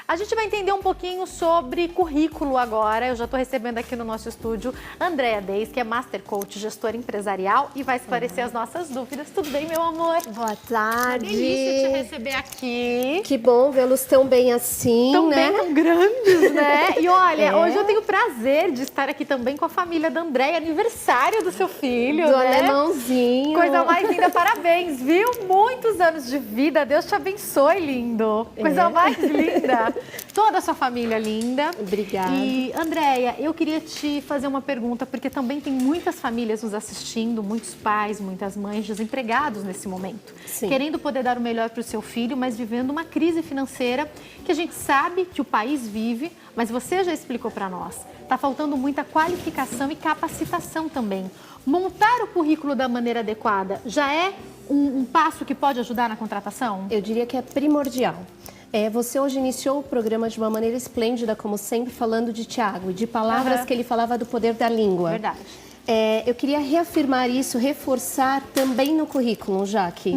A gente vai entender um pouquinho sobre currículo agora. Eu já estou recebendo aqui no nosso estúdio Andréa Deis, que é Master Coach, gestora empresarial, e vai esclarecer as nossas dúvidas. Tudo bem, meu amor? Boa tarde. Delícia te receber aqui. Que bom vê-los tão bem assim, tão né? Tão bem, tão grandes, né? E olha, hoje eu tenho o prazer de estar aqui também com a família da Andréa, aniversário do seu filho, do né? alemãozinho. Coisa mais linda, parabéns, viu? Muitos anos de vida, Deus te abençoe, lindo. Coisa mais linda. Toda a sua família linda. Obrigada. E, Andréa, eu queria te fazer uma pergunta, porque também tem muitas famílias nos assistindo, muitos pais, muitas mães desempregados nesse momento. Sim. Querendo poder dar o melhor para o seu filho, mas vivendo uma crise financeira que a gente sabe que o país vive, mas você já explicou para nós. Está faltando muita qualificação e capacitação também. Montar o currículo da maneira adequada já é um passo que pode ajudar na contratação? Eu diria que é primordial. Você hoje iniciou o programa de uma maneira esplêndida, como sempre, falando de Tiago, de palavras que ele falava do poder da língua. Verdade. Eu queria reafirmar isso, reforçar também no currículo, Jaque.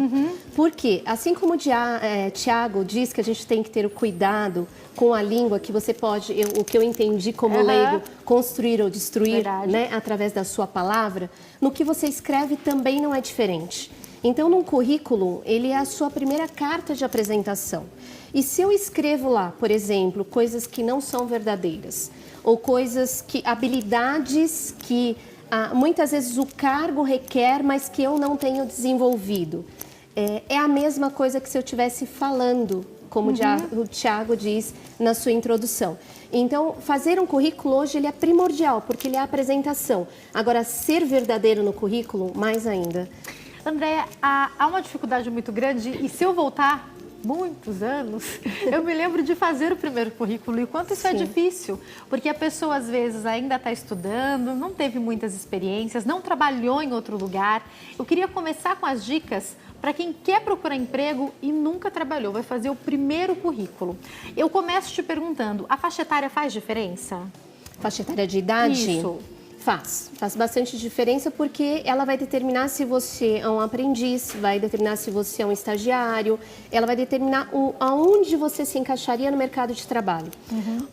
Porque, assim como Tiago diz que a gente tem que ter o cuidado com a língua, que você pode, o que eu entendi como leigo, construir ou destruir, né, através da sua palavra, no que você escreve também não é diferente. Então, num currículo, ele é a sua primeira carta de apresentação. E se eu escrevo lá, por exemplo, coisas que não são verdadeiras, ou coisas que, habilidades que muitas vezes o cargo requer, mas que eu não tenho desenvolvido, é a mesma coisa que se eu estivesse falando, como o Tiago diz na sua introdução. Então, fazer um currículo hoje ele é primordial, porque ele é a apresentação. Agora, ser verdadeiro no currículo, mais ainda. Andréa, há uma dificuldade muito grande e se eu voltar muitos anos, eu me lembro de fazer o primeiro currículo e o quanto isso é difícil, porque a pessoa às vezes ainda está estudando, não teve muitas experiências, não trabalhou em outro lugar. Eu queria começar com as dicas para quem quer procurar emprego e nunca trabalhou, vai fazer o primeiro currículo. Eu começo te perguntando, a faixa etária faz diferença? Faixa etária de idade? Isso. Faz bastante diferença porque ela vai determinar se você é um aprendiz, vai determinar se você é um estagiário, ela vai determinar aonde você se encaixaria no mercado de trabalho.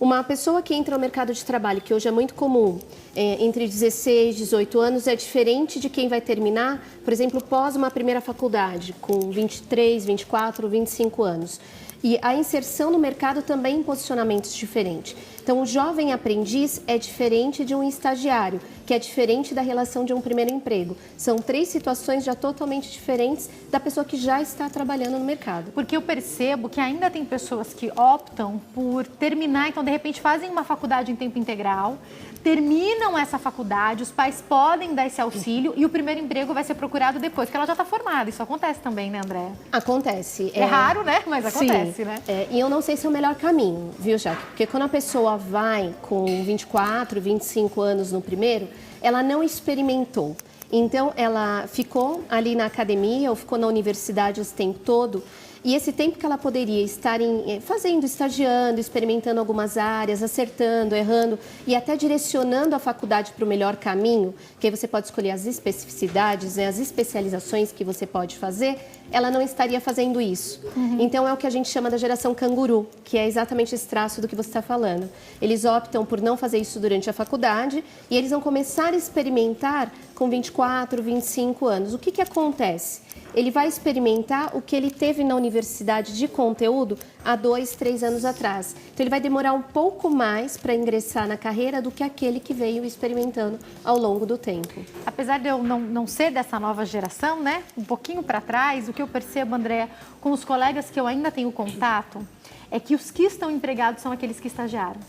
Uma pessoa que entra no mercado de trabalho, que hoje é muito comum, entre 16 e 18 anos, é diferente de quem vai terminar, por exemplo, pós uma primeira faculdade, com 23, 24, 25 anos. E a inserção no mercado também em posicionamentos diferentes. Então, o jovem aprendiz é diferente de um estagiário, que é diferente da relação de um primeiro emprego. São três situações já totalmente diferentes da pessoa que já está trabalhando no mercado. Porque eu percebo que ainda tem pessoas que optam por terminar, então, de repente, fazem uma faculdade em tempo integral, terminam essa faculdade, os pais podem dar esse auxílio e o primeiro emprego vai ser procurado depois, porque ela já está formada. Isso acontece também, né, Andréa? Acontece. É raro, né? Mas acontece, né? E eu não sei se é o melhor caminho, viu, Jaque? Porque quando a pessoa vai com 24, 25 anos no primeiro, ela não experimentou. Então, ela ficou ali na academia ou ficou na universidade esse tempo todo. E esse tempo que ela poderia estar fazendo, estagiando, experimentando algumas áreas, acertando, errando e até direcionando a faculdade para o melhor caminho, que aí você pode escolher as especificidades, né, as especializações que você pode fazer, ela não estaria fazendo isso. Então é o que a gente chama da geração canguru, que é exatamente esse traço do que você está falando. Eles optam por não fazer isso durante a faculdade e eles vão começar a experimentar com 24, 25 anos. O que acontece? Ele vai experimentar o que ele teve na universidade de conteúdo há 2, 3 anos atrás. Então, ele vai demorar um pouco mais para ingressar na carreira do que aquele que veio experimentando ao longo do tempo. Apesar de eu não ser dessa nova geração, né? Um pouquinho para trás, o que eu percebo, Andréa, com os colegas que eu ainda tenho contato, é que os que estão empregados são aqueles que estagiaram.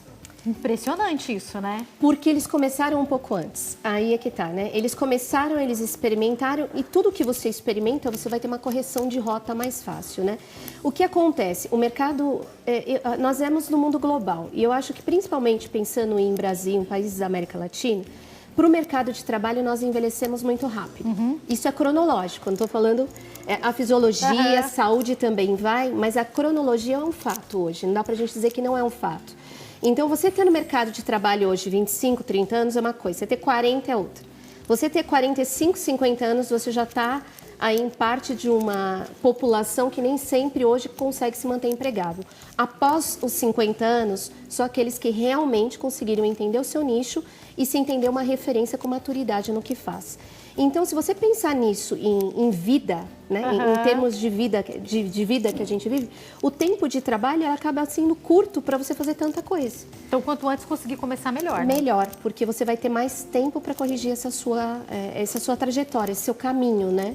Impressionante isso, né? Porque eles começaram um pouco antes. Aí é que tá, né? Eles começaram, eles experimentaram e tudo que você experimenta, você vai ter uma correção de rota mais fácil, né? O que acontece? O mercado, nós vemos no mundo global e eu acho que principalmente pensando em Brasil, em países da América Latina, para o mercado de trabalho nós envelhecemos muito rápido. Isso é cronológico, não estou falando a fisiologia, a saúde também vai, mas a cronologia é um fato hoje, não dá para a gente dizer que não é um fato. Então, você ter no mercado de trabalho hoje 25, 30 anos é uma coisa, você ter 40 é outra. Você ter 45, 50 anos, você já está aí em parte de uma população que nem sempre hoje consegue se manter empregado. Após os 50 anos, só aqueles que realmente conseguiram entender o seu nicho e se entender uma referência com maturidade no que faz. Então, se você pensar nisso em vida, né, em termos de vida, de vida que a gente vive, o tempo de trabalho ela acaba sendo curto para você fazer tanta coisa. Então, quanto antes conseguir começar, melhor, né? Melhor, porque você vai ter mais tempo para corrigir essa sua trajetória, esse seu caminho, né?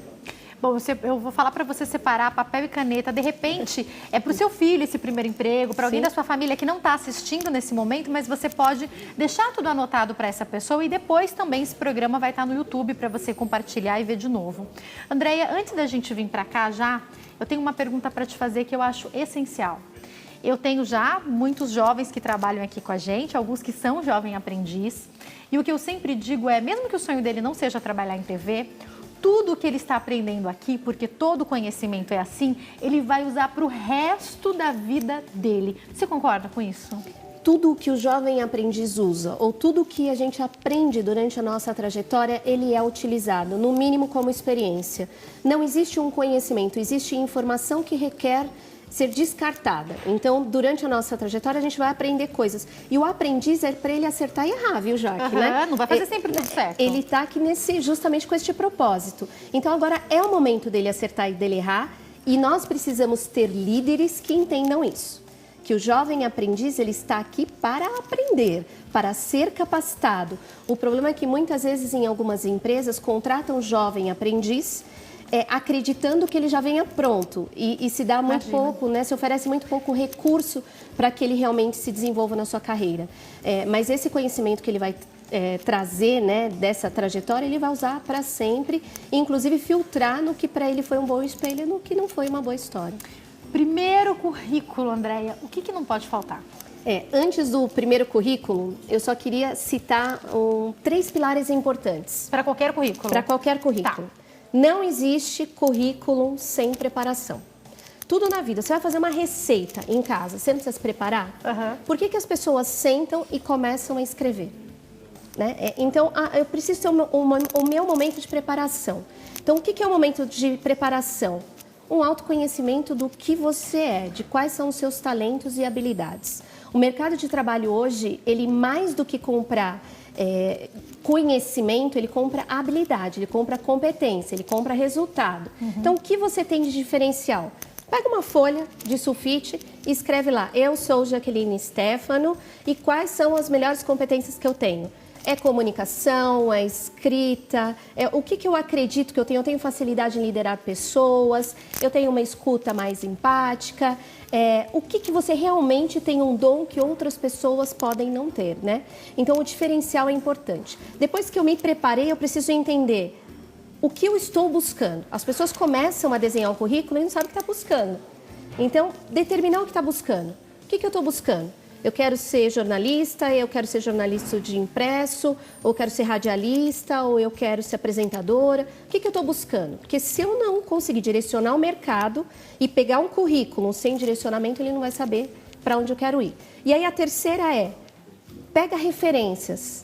Bom, eu vou falar para você separar papel e caneta. De repente, é para o seu filho esse primeiro emprego, para alguém da sua família que não está assistindo nesse momento, mas você pode deixar tudo anotado para essa pessoa e depois também esse programa vai estar no YouTube para você compartilhar e ver de novo. Andréia, antes da gente vir para cá já, eu tenho uma pergunta para te fazer que eu acho essencial. Eu tenho já muitos jovens que trabalham aqui com a gente, alguns que são jovem aprendiz. E o que eu sempre digo é, mesmo que o sonho dele não seja trabalhar em TV, tudo que ele está aprendendo aqui, porque todo conhecimento é assim, ele vai usar para o resto da vida dele. Você concorda com isso? Tudo que o jovem aprendiz usa, ou tudo que a gente aprende durante a nossa trajetória, ele é utilizado, no mínimo como experiência. Não existe um conhecimento, existe informação que requer ser descartada. Então, durante a nossa trajetória, a gente vai aprender coisas. E o aprendiz é para ele acertar e errar, viu, Jaque? Né? Não vai fazer sempre tudo certo. Ele está aqui justamente com este propósito. Então, agora é o momento dele acertar e dele errar. E nós precisamos ter líderes que entendam isso. Que o jovem aprendiz, ele está aqui para aprender, para ser capacitado. O problema é que muitas vezes em algumas empresas contratam jovem aprendiz acreditando que ele já venha pronto e se dá muito pouco, né? Se oferece muito pouco recurso para que ele realmente se desenvolva na sua carreira. Mas esse conhecimento que ele vai trazer, né, dessa trajetória, ele vai usar para sempre, inclusive filtrar no que para ele foi um bom espelho e no que não foi uma boa história. Primeiro currículo, Andréia, o que não pode faltar? Antes do primeiro currículo, eu só queria citar 3 pilares importantes. Para qualquer currículo? Para qualquer currículo. Tá. Não existe currículo sem preparação. Tudo na vida. Você vai fazer uma receita em casa, você não precisa se preparar? Por que as pessoas sentam e começam a escrever? Né? Então, eu preciso ter o meu momento de preparação. Então, o que é o momento de preparação? Um autoconhecimento do que você é, de quais são os seus talentos e habilidades. O mercado de trabalho hoje, ele mais do que comprar conhecimento, ele compra habilidade, ele compra competência, ele compra resultado. Então, o que você tem de diferencial? Pega uma folha de sulfite e escreve lá, eu sou Jaqueline Stefano e quais são as melhores competências que eu tenho? É comunicação, é escrita, o que eu acredito que eu tenho? Eu tenho facilidade em liderar pessoas, eu tenho uma escuta mais empática, o que você realmente tem um dom que outras pessoas podem não ter, né? Então, o diferencial é importante. Depois que eu me preparei, eu preciso entender o que eu estou buscando. As pessoas começam a desenhar o currículo e não sabem o que está buscando. Então, determinar o que está buscando. O que eu estou buscando? Eu quero ser jornalista, eu quero ser jornalista de impresso, ou quero ser radialista, ou eu quero ser apresentadora. O que eu estou buscando? Porque se eu não conseguir direcionar o mercado e pegar um currículo sem direcionamento, ele não vai saber para onde eu quero ir. E aí a terceira pega referências.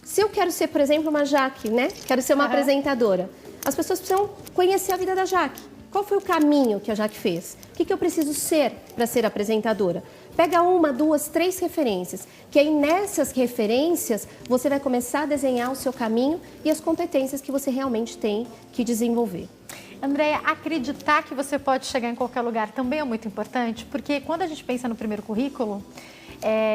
Se eu quero ser, por exemplo, uma Jaque, né? Quero ser uma apresentadora. As pessoas precisam conhecer a vida da Jaque. Qual foi o caminho que a Jaque fez? O que eu preciso ser para ser apresentadora? Pega 1, 2, 3 referências, que aí nessas referências você vai começar a desenhar o seu caminho e as competências que você realmente tem que desenvolver. Andréia, acreditar que você pode chegar em qualquer lugar também é muito importante, porque quando a gente pensa no primeiro currículo,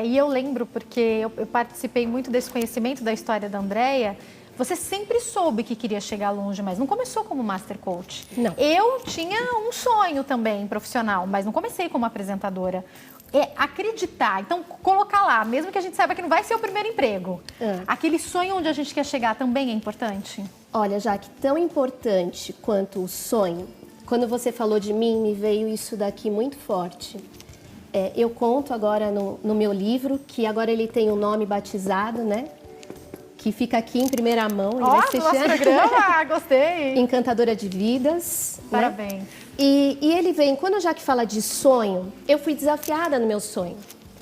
e eu lembro porque eu participei muito desse conhecimento da história da Andréia, você sempre soube que queria chegar longe, mas não começou como Master Coach. Não. Eu tinha um sonho também profissional, mas não comecei como apresentadora. Acreditar, então colocar lá, mesmo que a gente saiba que não vai ser o primeiro emprego. Aquele sonho onde a gente quer chegar também é importante? Olha, Jaque, tão importante quanto o sonho, quando você falou de mim, me veio isso daqui muito forte. Eu conto agora no meu livro, que agora ele tem um nome batizado, né? Que fica aqui em primeira mão. Nossa, nosso programa, gostei! Encantadora de Vidas. Parabéns. Né? E ele vem, quando a Jaque fala de sonho, eu fui desafiada no meu sonho.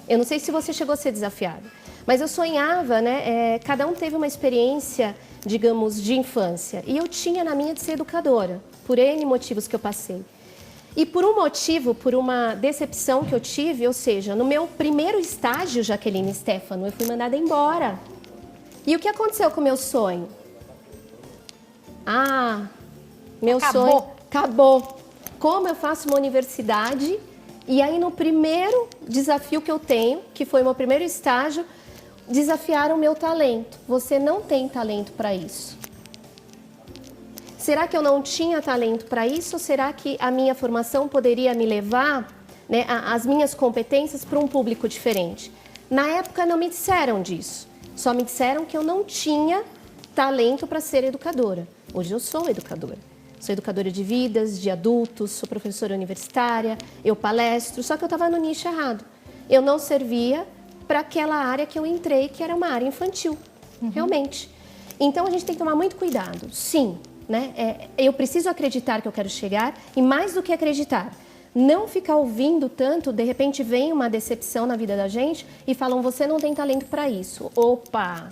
Eu não sei se você chegou a ser desafiada, mas eu sonhava, né? Cada um teve uma experiência, digamos, de infância. E eu tinha na minha de ser educadora. por N motivos que eu passei. E por um motivo, por uma decepção que eu tive, ou seja, no meu primeiro estágio, Jaqueline Stefano, eu fui mandada embora. E o que aconteceu com o meu sonho? Meu sonho acabou. Como eu faço uma universidade e aí no primeiro desafio que eu tenho, que foi o meu primeiro estágio, desafiaram o meu talento. Você não tem talento para isso. Será que eu não tinha talento para isso? Ou será que a minha formação poderia me levar, né, as minhas competências para um público diferente? Na época não me disseram disso. Só me disseram que eu não tinha talento para ser educadora. Hoje eu sou educadora. Sou educadora de vidas, de adultos, sou professora universitária, eu palestro, só que eu estava no nicho errado. Eu não servia para aquela área que eu entrei, que era uma área infantil, realmente. Então a gente tem que tomar muito cuidado. Sim, né? Eu preciso acreditar que eu quero chegar e mais do que acreditar, não ficar ouvindo tanto, de repente vem uma decepção na vida da gente e falam, você não tem talento para isso. Opa,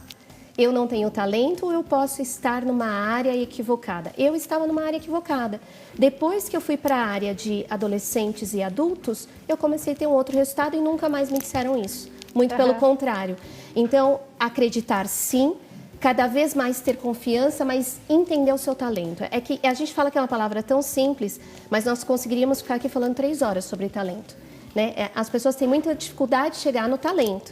eu não tenho talento ou eu posso estar numa área equivocada? Eu estava numa área equivocada. Depois que eu fui para a área de adolescentes e adultos, eu comecei a ter um outro resultado e nunca mais me disseram isso. Muito pelo contrário. Então, acreditar sim, cada vez mais ter confiança, mas entender o seu talento. É que a gente fala que é uma palavra tão simples, mas nós conseguiríamos ficar aqui falando 3 horas sobre talento, né? As pessoas têm muita dificuldade de chegar no talento.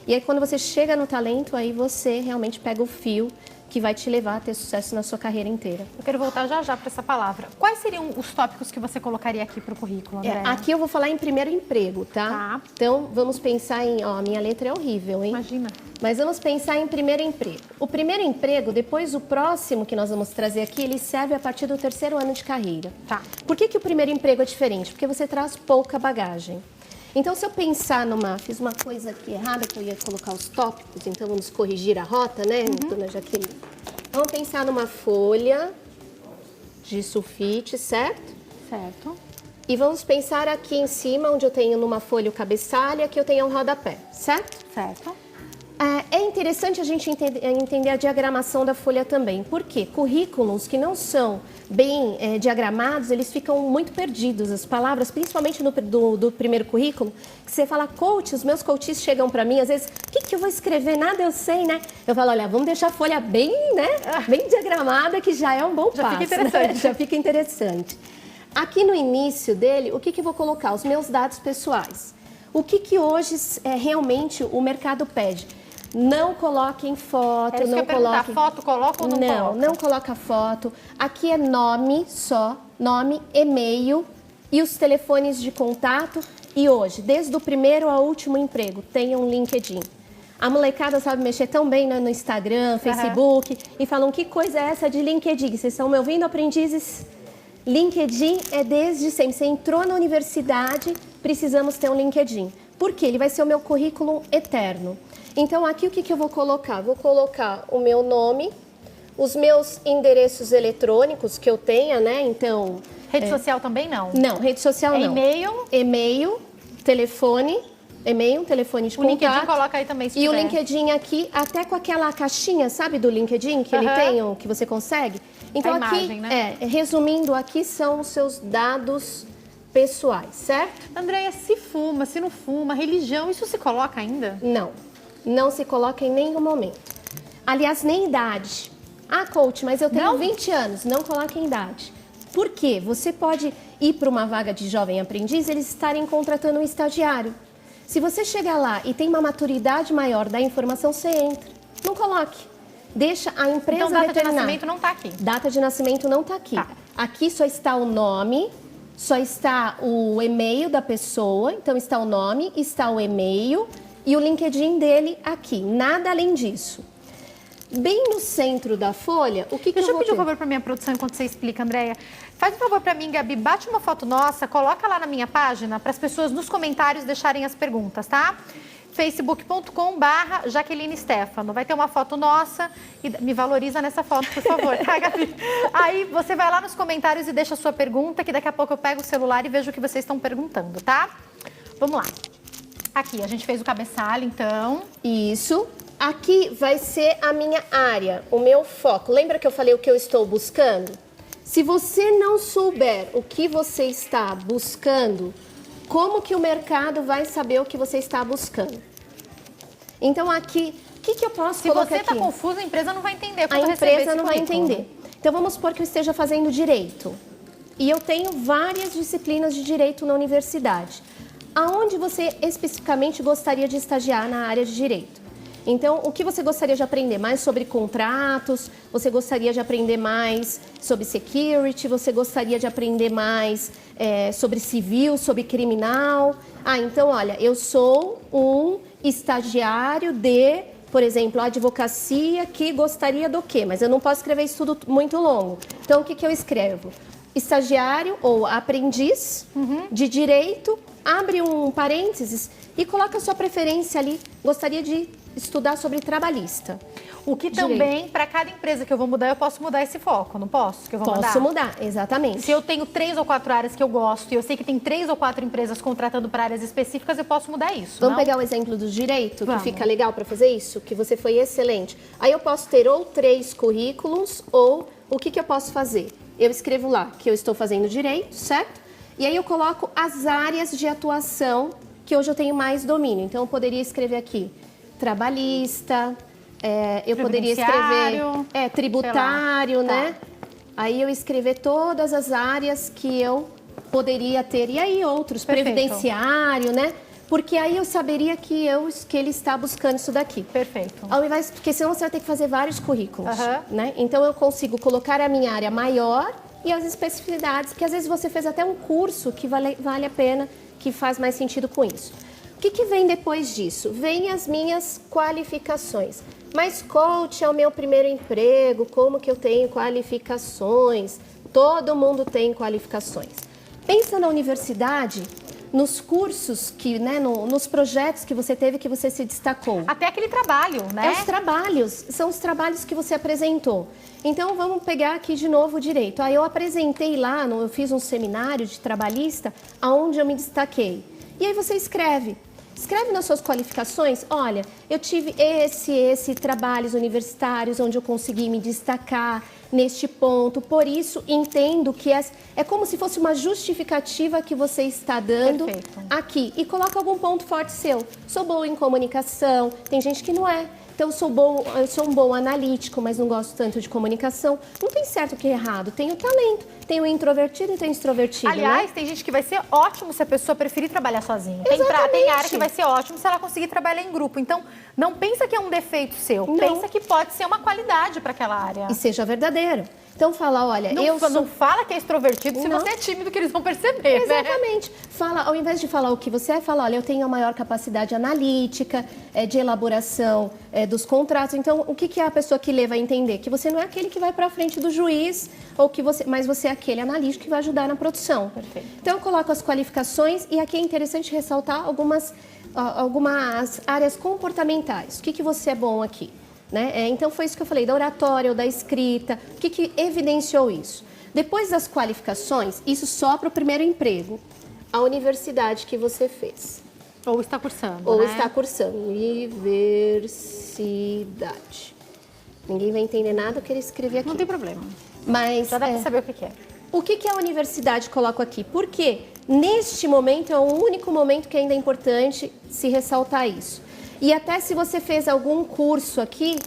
E aí, quando você chega no talento, aí você realmente pega o fio que vai te levar a ter sucesso na sua carreira inteira. Eu quero voltar já para essa palavra. Quais seriam os tópicos que você colocaria aqui para o currículo, Andréa? Aqui eu vou falar em primeiro emprego, tá? Então, vamos pensar em... Ó, a minha letra é horrível, hein? Imagina. Mas vamos pensar em primeiro emprego. O primeiro emprego, depois o próximo que nós vamos trazer aqui, ele serve a partir do 3º ano de carreira. Tá. Por que o primeiro emprego é diferente? Porque você traz pouca bagagem. Então, se eu pensar fiz uma coisa aqui errada, que eu ia colocar os tópicos, então vamos corrigir a rota, né, dona Jaqueline? Vamos pensar numa folha de sulfite, certo? Certo. E vamos pensar aqui em cima, onde eu tenho numa folha o cabeçalho, aqui eu tenho um rodapé, certo? Certo. É interessante a gente entender a diagramação da folha também. Por quê? Currículos que não são bem diagramados, eles ficam muito perdidos. As palavras, principalmente do primeiro currículo, que você fala coach, os meus coaches chegam para mim, às vezes, o que eu vou escrever? Nada eu sei, né? Eu falo, olha, vamos deixar a folha bem, né? Bem diagramada, que já é um bom passo. Já fica interessante. Né? Já fica interessante. Aqui no início dele, o que eu vou colocar? Os meus dados pessoais. O que hoje realmente o mercado pede? Não coloquem foto, não coloquem... foto coloca ou não coloca? Não, não coloca foto. Aqui é nome só, nome, e-mail e os telefones de contato. E hoje, desde o primeiro ao último emprego, tem um LinkedIn. A molecada sabe mexer tão bem no Instagram, Facebook, e falam, que coisa é essa de LinkedIn? Vocês estão me ouvindo, aprendizes? LinkedIn é desde sempre. Você entrou na universidade, precisamos ter um LinkedIn. Por quê? Ele vai ser o meu currículo eterno. Então, aqui o que eu vou colocar? Vou colocar o meu nome, os meus endereços eletrônicos que eu tenha, né? Então... Rede social também não? Não, rede social não. E-mail? E-mail, telefone, e-mail, telefone de contato. O LinkedIn coloca aí também, se tiver. E o LinkedIn aqui, até com aquela caixinha, sabe, do LinkedIn, que ele tem, que você consegue? Então, a aqui, imagem, né? Resumindo, aqui são os seus dados pessoais, certo? Andréia, se fuma, se não fuma, religião, isso se coloca ainda? Não. Não se coloca em nenhum momento. Aliás, nem idade. Ah, coach, mas eu tenho 20 anos. Não coloque em idade. Por quê? Você pode ir para uma vaga de jovem aprendiz, eles estarem contratando um estagiário. Se você chegar lá e tem uma maturidade maior da informação, você entra. Não coloque. Deixa a empresa Então, data determinar. de nascimento não está aqui. Data de nascimento não está aqui. Tá. Aqui só está o nome, só está o e-mail da pessoa. Então, está o nome, está o e-mail... E o LinkedIn dele aqui, nada além disso. Bem no centro da folha, o que eu vou ter? Deixa eu pedir um favor para minha produção enquanto você explica, Andréia. Faz um favor para mim, Gabi, bate uma foto nossa, coloca lá na minha página para as pessoas nos comentários deixarem as perguntas, tá? facebook.com/Jaqueline Stefano. Vai ter uma foto nossa e me valoriza nessa foto, por favor, tá, Gabi? Aí você vai lá nos comentários e deixa a sua pergunta, que daqui a pouco eu pego o celular e vejo o que vocês estão perguntando, tá? Vamos lá. Aqui, a gente fez o cabeçalho, então. Isso. Aqui vai ser a minha área, o meu foco. Lembra que eu falei o que eu estou buscando? Se você não souber o que você está buscando, como que o mercado vai saber o que você está buscando? Então aqui, o que eu posso colocar aqui? Se você está confuso, a empresa não vai entender. A empresa não vai entender. Então vamos supor que eu esteja fazendo direito e eu tenho várias disciplinas de direito na universidade. Aonde você especificamente gostaria de estagiar na área de direito? Então, o que você gostaria de aprender? Mais sobre contratos? Você gostaria de aprender mais sobre security? Você gostaria de aprender mais sobre civil, sobre criminal? Ah, então, olha, eu sou um estagiário de, por exemplo, advocacia que gostaria do quê? Mas eu não posso escrever isso tudo muito longo. Então, o que eu escrevo? Estagiário ou aprendiz de direito, abre um parênteses e coloca a sua preferência ali. Gostaria de estudar sobre trabalhista. O que também, para cada empresa que eu vou mudar, eu posso mudar esse foco, não posso? Que eu vou Posso mudar, exatamente. Se eu tenho 3 ou 4 áreas que eu gosto e eu sei que tem 3 ou 4 empresas contratando para áreas específicas, eu posso mudar isso. Vamos pegar o exemplo do direito, Vamos. que fica legal para fazer isso? Que você foi excelente. Aí eu posso ter ou 3 currículos ou o que eu posso fazer? Eu escrevo lá que eu estou fazendo direito, certo? E aí eu coloco as áreas de atuação que hoje eu tenho mais domínio. Então eu poderia escrever aqui trabalhista, eu poderia escrever tributário, né? Tá. Aí eu escrever todas as áreas que eu poderia ter. E aí outros, Perfeito. previdenciário, né? Porque aí eu saberia que ele está buscando isso daqui. Perfeito. Ao invés, porque senão você vai ter que fazer vários currículos, Uhum. né? Então eu consigo colocar a minha área maior e as especificidades, que às vezes você fez até um curso que vale a pena, que faz mais sentido com isso. O que vem depois disso? Vem as minhas qualificações. Mas coach é o meu primeiro emprego, como que eu tenho qualificações? Todo mundo tem qualificações. Pensa na universidade, nos cursos, nos projetos que você teve, que você se destacou. Até aquele trabalho, né? São os trabalhos que você apresentou. Então, vamos pegar aqui de novo o direito. Eu apresentei lá, eu fiz um seminário de trabalhista, onde eu me destaquei. E aí você escreve nas suas qualificações, olha, eu tive esse trabalhos universitários onde eu consegui me destacar neste ponto, por isso entendo que é como se fosse uma justificativa que você está dando aqui. E coloca algum ponto forte seu. Sou boa em comunicação, tem gente que não é. Então, eu sou um bom analítico, mas não gosto tanto de comunicação. Não tem certo o que é errado. Tenho talento. Tem o introvertido e tem o extrovertido. Aliás, né? tem gente que vai ser ótimo se a pessoa preferir trabalhar sozinha. Exatamente. Tem área que vai ser ótimo se ela conseguir trabalhar em grupo. Então, não pensa que é um defeito seu. Não. Pensa que pode ser uma qualidade para aquela área. E seja verdadeiro. Então, fala, olha, Não fala que é extrovertido se você é tímido, que eles vão perceber, Exatamente. Fala, ao invés de falar o que você é, fala, olha, eu tenho a maior capacidade analítica, de elaboração dos contratos. Então, o que a pessoa que lê vai entender? Que você não é aquele que vai para frente do juiz, mas você é aquele analítico que vai ajudar na produção. Perfeito. Então, eu coloco as qualificações e aqui é interessante ressaltar algumas áreas comportamentais. O que você é bom aqui? Né? Então, foi isso que eu falei, da oratória ou da escrita. O que evidenciou isso? Depois das qualificações, isso só para o primeiro emprego. A universidade que você fez. Ou está cursando, Ou né? está cursando. Universidade. Ninguém vai entender nada do que ele escreveu aqui. Não tem problema. Mas Já dá para saber o que é. O que a universidade coloca aqui? Porque neste momento é o único momento que ainda é importante se ressaltar isso. E até se você fez algum curso aqui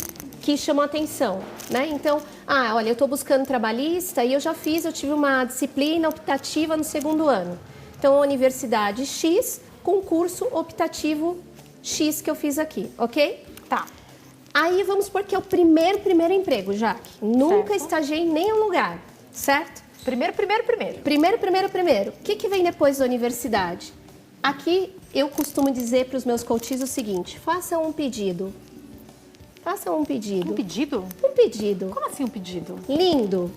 que chamou atenção, né? Então, olha, eu estou buscando trabalhista e eu tive uma disciplina optativa no segundo ano. Então, a Universidade X, com curso optativo X que eu fiz aqui, ok? Tá. Aí, vamos supor que é o primeiro emprego, Jaque. Nunca estagiei em nenhum lugar, certo? Primeiro. Primeiro. O que vem depois da universidade? Aqui, eu costumo dizer para os meus coaches o seguinte, faça um pedido. Um pedido? Um pedido. Como assim um pedido? Lindo.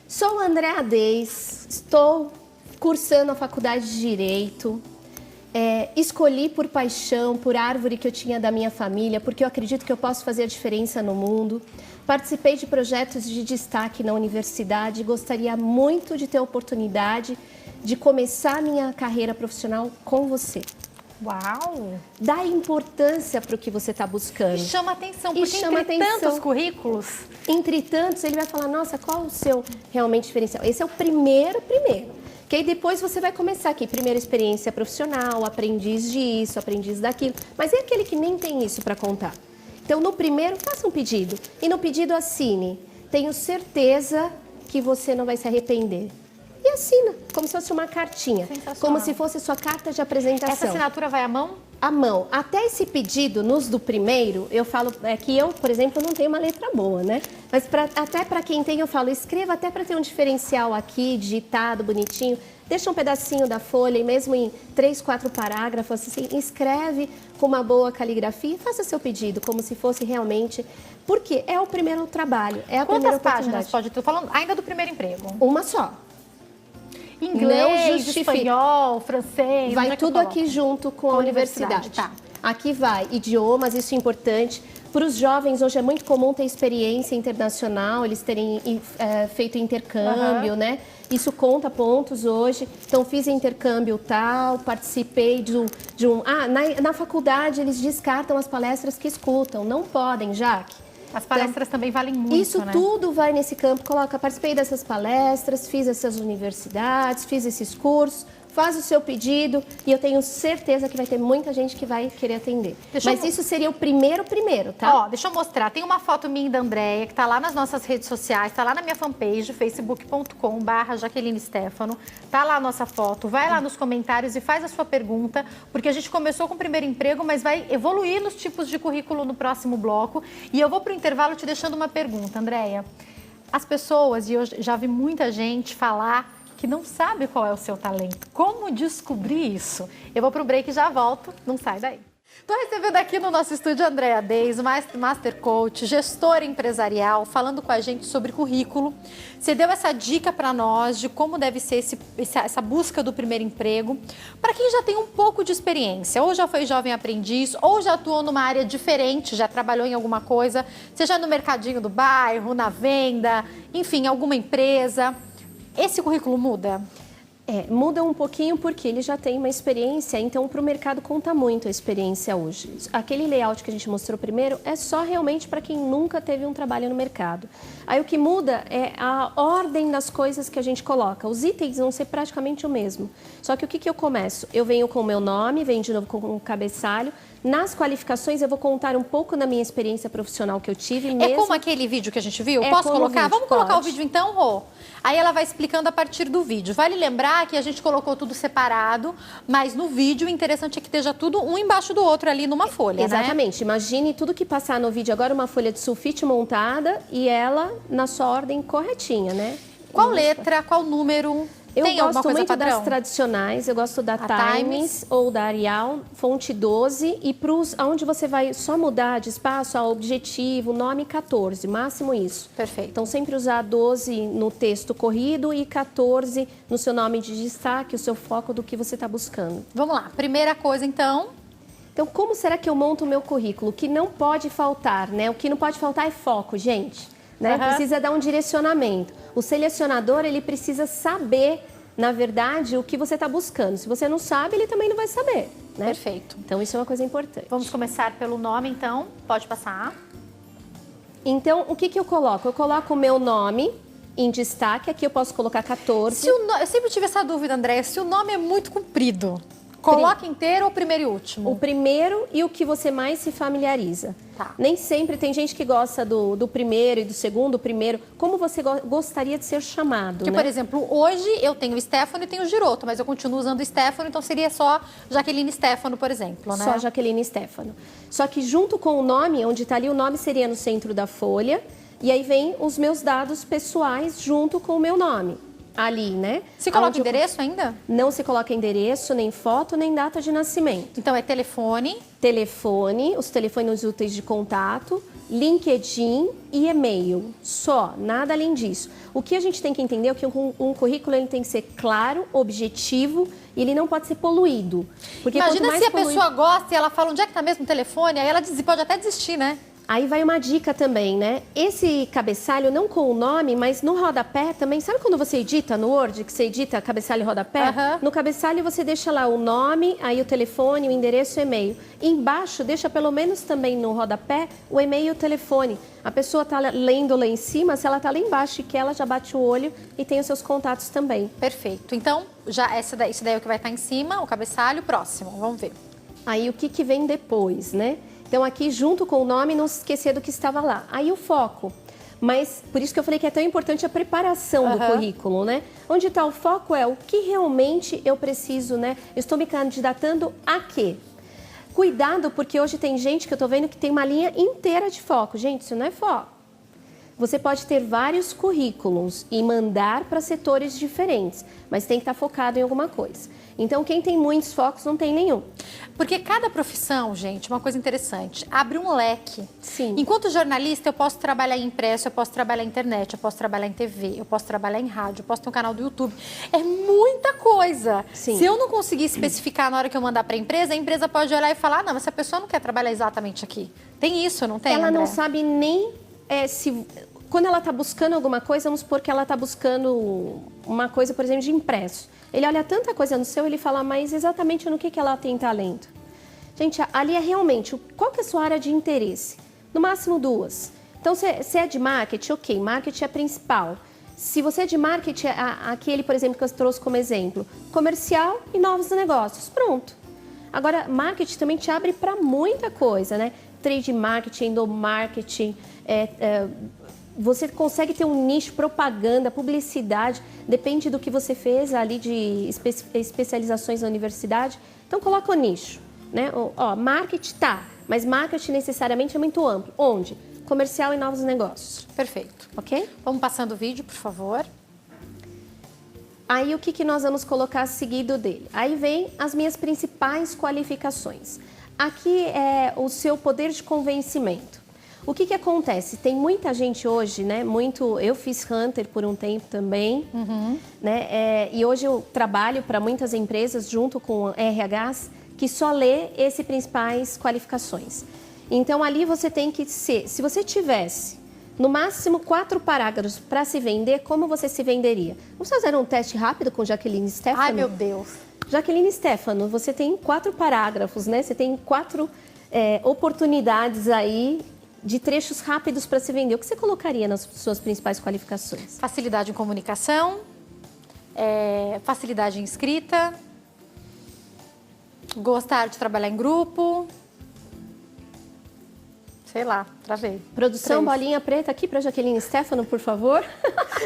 Sou Andréa Deis, estou cursando a faculdade de Direito. Escolhi por paixão, por árvore que eu tinha da minha família, porque eu acredito que eu posso fazer a diferença no mundo. Participei de projetos de destaque na universidade e gostaria muito de ter a oportunidade de começar a minha carreira profissional com você. Uau! Dá importância para o que você está buscando. E chama atenção, E porque chama entre atenção. tantos currículos... Entre tantos, ele vai falar, nossa, qual o seu realmente diferencial? Esse é o primeiro. Que aí depois você vai começar aqui, primeira experiência profissional, aprendiz disso, aprendiz daquilo. Mas é aquele que nem tem isso para contar. Então, no primeiro, faça um pedido. E no pedido, assine. Tenho certeza que você não vai se arrepender. E assina, como se fosse uma cartinha. Como se fosse sua carta de apresentação. Essa assinatura vai à mão? À mão. Até esse pedido, nos do primeiro, eu falo que eu, por exemplo, não tenho uma letra boa, né? Mas até para quem tem, eu falo, escreva até para ter um diferencial aqui, digitado, bonitinho. Deixa um pedacinho da folha, e mesmo em 3, 4 parágrafos, assim, escreve com uma boa caligrafia e faça seu pedido, como se fosse realmente... Porque é o primeiro trabalho, é a primeira Quantas páginas oportunidade. pode ter? Falando ainda do primeiro emprego. Uma só. Inglês, justifica. espanhol, francês... onde Vai é que eu tudo coloco? aqui junto com a universidade. Tá. Aqui vai idiomas, isso é importante. Para os jovens, hoje é muito comum ter experiência internacional, eles terem feito intercâmbio, né? Isso conta pontos hoje. Então, fiz intercâmbio tal, participei de um... na faculdade, eles descartam as palestras que escutam. Não podem, Jaque. As palestras também valem muito, Isso né? tudo vai nesse campo, coloca, participei dessas palestras, fiz essas universidades, fiz esses cursos, faz o seu pedido e eu tenho certeza que vai ter muita gente que vai querer atender. Mas isso seria o primeiro, tá? Ó, deixa eu mostrar. Tem uma foto minha e da Andréia, que tá lá nas nossas redes sociais, tá lá na minha fanpage, facebook.com/Jaqueline Stefano. Tá lá a nossa foto. Vai lá nos comentários e faz a sua pergunta, porque a gente começou com o primeiro emprego, mas vai evoluir nos tipos de currículo no próximo bloco. E eu vou pro intervalo te deixando uma pergunta, Andréia. As pessoas, e eu já vi muita gente falar que não sabe qual é o seu talento. Como descobrir isso? Eu vou pro break e já volto. Não sai daí. Estou recebendo aqui no nosso estúdio a Andréia Deis, Master Coach, gestora empresarial, falando com a gente sobre currículo. Você deu essa dica para nós de como deve ser essa busca do primeiro emprego. Para quem já tem um pouco de experiência, ou já foi jovem aprendiz, ou já atuou numa área diferente, já trabalhou em alguma coisa, seja no mercadinho do bairro, na venda, enfim, alguma empresa. Esse currículo muda? Muda um pouquinho porque ele já tem uma experiência, então para o mercado conta muito a experiência hoje. Aquele layout que a gente mostrou primeiro é só realmente para quem nunca teve um trabalho no mercado. Aí o que muda é a ordem das coisas que a gente coloca. Os itens vão ser praticamente o mesmo. Só que o que eu começo? Eu venho com o meu nome, venho de novo com o cabeçalho. Nas qualificações eu vou contar um pouco da minha experiência profissional que eu tive. É como aquele vídeo que a gente viu? É Posso como colocar? vídeo, Vamos colocar o pode. vídeo então, Rô? Aí ela vai explicando a partir do vídeo. Vale lembrar que a gente colocou tudo separado, mas no vídeo o interessante é que esteja tudo um embaixo do outro ali numa folha, Exatamente. Imagine tudo que passar no vídeo agora, uma folha de sulfite montada e ela na sua ordem corretinha, né? Qual letra, qual número? Eu Tem alguma gosto coisa muito padrão? das tradicionais, eu gosto da Times ou da Arial, fonte 12, e onde você vai só mudar de espaço, objetivo, nome 14, máximo isso. Perfeito. Então sempre usar 12 no texto corrido e 14 no seu nome de destaque, o seu foco do que você está buscando. Vamos lá, primeira coisa então. Então como será que eu monto o meu currículo? O que não pode faltar, né? O que não pode faltar é foco, gente. Né? Precisa dar um direcionamento. O selecionador, ele precisa saber, na verdade, o que você está buscando. Se você não sabe, ele também não vai saber, né? Perfeito. Então, isso é uma coisa importante. Vamos começar pelo nome, então. Pode passar. Então, o que eu coloco? Eu coloco o meu nome em destaque. Aqui eu posso colocar 14. Eu sempre tive essa dúvida, Andréia. Se o nome é muito comprido, coloca inteiro ou primeiro e último? O primeiro e o que você mais se familiariza. Tá. Nem sempre tem gente que gosta do primeiro e do segundo, primeiro. Como você gostaria de ser chamado, Porque, né? por exemplo, hoje eu tenho Stefano e tenho Giroto, mas eu continuo usando Stefano, então seria só Jaqueline Stefano, por exemplo, né? Só Jaqueline Stefano. Só que junto com o nome, onde está ali, o nome seria no centro da folha. E aí vem os meus dados pessoais junto com o meu nome. Ali, né? Se coloca endereço ainda? Não se coloca endereço, nem foto, nem data de nascimento. Então é telefone. Telefone, os telefones úteis de contato, LinkedIn e e-mail. Só, nada além disso. O que a gente tem que entender é que um currículo ele tem que ser claro, objetivo e ele não pode ser poluído. Porque Imagina quanto mais se a pessoa gosta e ela fala onde é que está mesmo o telefone, aí ela pode até desistir, né? Aí vai uma dica também, né? Esse cabeçalho, não com o nome, mas no rodapé também. Sabe quando você edita no Word, que você edita cabeçalho e rodapé? No cabeçalho você deixa lá o nome, aí o telefone, o endereço e o e-mail. E embaixo deixa pelo menos também no rodapé o e-mail e o telefone. A pessoa tá lendo lá em cima, se ela tá lá embaixo e que ela já bate o olho e tem os seus contatos também. Perfeito. Então, já isso daí é o que vai estar em cima, o cabeçalho, próximo. Vamos ver. Aí o que vem depois, né? Então, aqui, junto com o nome, não se esquecer do que estava lá. Aí, o foco. Mas, por isso que eu falei que é tão importante a preparação do currículo, né? Onde está o foco é o que realmente eu preciso, né? Eu estou me candidatando a quê? Cuidado, porque hoje tem gente que eu estou vendo que tem uma linha inteira de foco. Gente, isso não é foco. Você pode ter vários currículos e mandar para setores diferentes, mas tem que estar focado em alguma coisa. Então, quem tem muitos focos não tem nenhum. Porque cada profissão, gente, uma coisa interessante, abre um leque. Sim. Enquanto jornalista, eu posso trabalhar em impresso, eu posso trabalhar em internet, eu posso trabalhar em TV, eu posso trabalhar em rádio, eu posso ter um canal do YouTube. É muita coisa. Sim. Se eu não conseguir especificar na hora que eu mandar para a empresa pode olhar e falar, não, mas essa pessoa não quer trabalhar exatamente aqui. Tem isso, não tem, Ela André? não sabe nem se... Quando ela está buscando alguma coisa, vamos supor que ela está buscando uma coisa, por exemplo, de impresso. Ele olha tanta coisa no seu, ele fala, mas exatamente no que ela tem talento. Gente, ali é realmente, qual que é a sua área de interesse? No máximo 2. Então, se é de marketing, ok, marketing é principal. Se você é de marketing, aquele, por exemplo, que eu trouxe como exemplo, comercial e novos negócios, pronto. Agora, marketing também te abre para muita coisa, né? Trade marketing, endomarketing, você consegue ter um nicho, propaganda, publicidade, depende do que você fez ali de especializações na universidade. Então, coloca o nicho, né? Marketing mas marketing necessariamente é muito amplo. Onde? Comercial e novos negócios. Perfeito. Ok? Vamos passando o vídeo, por favor. Aí, o que nós vamos colocar seguido dele? Aí vem as minhas principais qualificações. Aqui é o seu poder de convencimento. O que acontece? Tem muita gente hoje, né? Eu fiz Hunter por um tempo também, né? E hoje eu trabalho para muitas empresas junto com RHs que só lê esses principais qualificações. Então ali você tem que ser, se você tivesse no máximo 4 parágrafos para se vender, como você se venderia? Vamos fazer um teste rápido com Jaqueline Stefano? Ai, meu Deus. Jaqueline Stefano, você tem 4 parágrafos, né? Você tem 4 oportunidades aí de trechos rápidos para se vender. O que você colocaria nas suas principais qualificações? Facilidade em comunicação, facilidade em escrita, gostar de trabalhar em grupo, sei lá, travei. Produção, bolinha preta aqui para Jaqueline Stefano, por favor.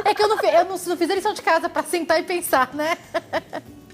É que eu não fiz a lição de casa para sentar e pensar, né?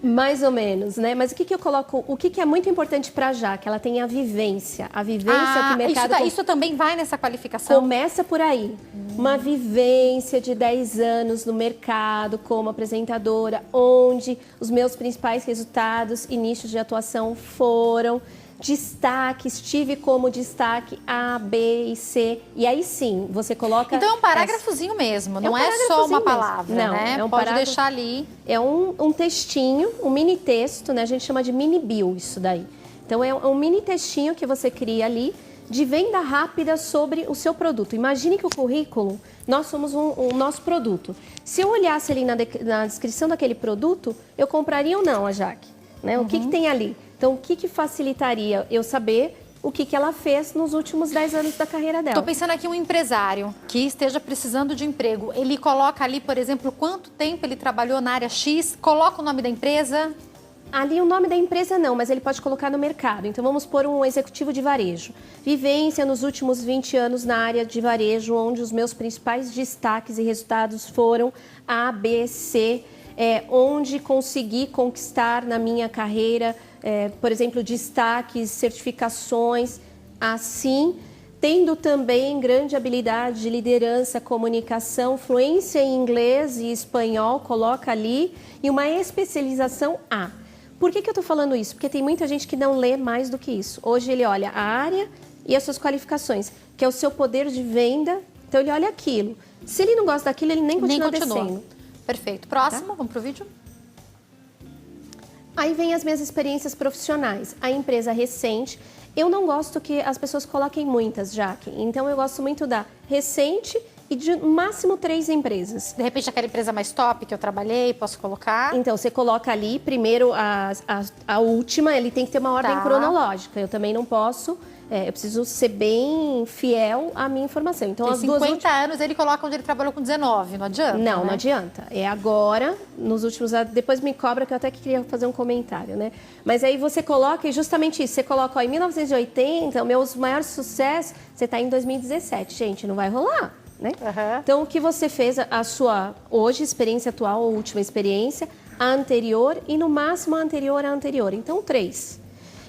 Mais ou menos, né? Mas o que eu coloco, o que é muito importante para a Jaque? Ela tem a vivência. A vivência que o mercado... Isso também vai nessa qualificação? Começa por aí. Uma vivência de 10 anos no mercado como apresentadora, onde os meus principais resultados e nichos de atuação foram destaques, tive como destaque A, B e C. E aí sim, você coloca... Então é um parágrafozinho mesmo, não é só uma palavra, não, né? É um Pode deixar ali. É um textinho, um mini texto, né? A gente chama de mini bio isso daí. Então é um mini textinho que você cria ali de venda rápida sobre o seu produto. Imagine que o currículo, nós somos o nosso produto. Se eu olhasse ali na descrição daquele produto, eu compraria ou não a Jaque, né? O que tem ali? Então, o que facilitaria eu saber o que ela fez nos últimos 10 anos da carreira dela? Estou pensando aqui um empresário que esteja precisando de emprego. Ele coloca ali, por exemplo, quanto tempo ele trabalhou na área X, coloca o nome da empresa. Ali o nome da empresa não, mas ele pode colocar no mercado. Então vamos pôr um executivo de varejo. Vivência nos últimos 20 anos na área de varejo, onde os meus principais destaques e resultados foram A, B, C, onde consegui conquistar na minha carreira, por exemplo, destaques, certificações, assim, tendo também grande habilidade de liderança, comunicação, fluência em inglês e espanhol, coloca ali, e uma especialização A. Por que eu estou falando isso? Porque tem muita gente que não lê mais do que isso. Hoje ele olha a área e as suas qualificações, que é o seu poder de venda, então ele olha aquilo. Se ele não gosta daquilo, ele nem continua descendo. Perfeito. Próximo, vamos pro vídeo. Aí vem as minhas experiências profissionais. A empresa recente, eu não gosto que as pessoas coloquem muitas, Jaque. Então, eu gosto muito da recente e de no máximo 3 empresas. De repente, aquela empresa mais top que eu trabalhei, posso colocar? Então, você coloca ali, primeiro, a última, ele tem que ter uma ordem cronológica. Eu também não posso... eu preciso ser bem fiel à minha informação. Então, Tem as 50 anos, ele coloca onde ele trabalhou com 19, não adianta, Não, né? não adianta. É agora, nos últimos... Depois me cobra, que eu até queria fazer um comentário, né? Mas aí você coloca, e justamente isso, você coloca, ó, em 1980, meus maiores sucessos, você está em 2017. Gente, não vai rolar, né? Uhum. Então, o que você fez, a sua, hoje, experiência atual, ou última experiência, a anterior e, no máximo, a anterior à anterior. Então, 3.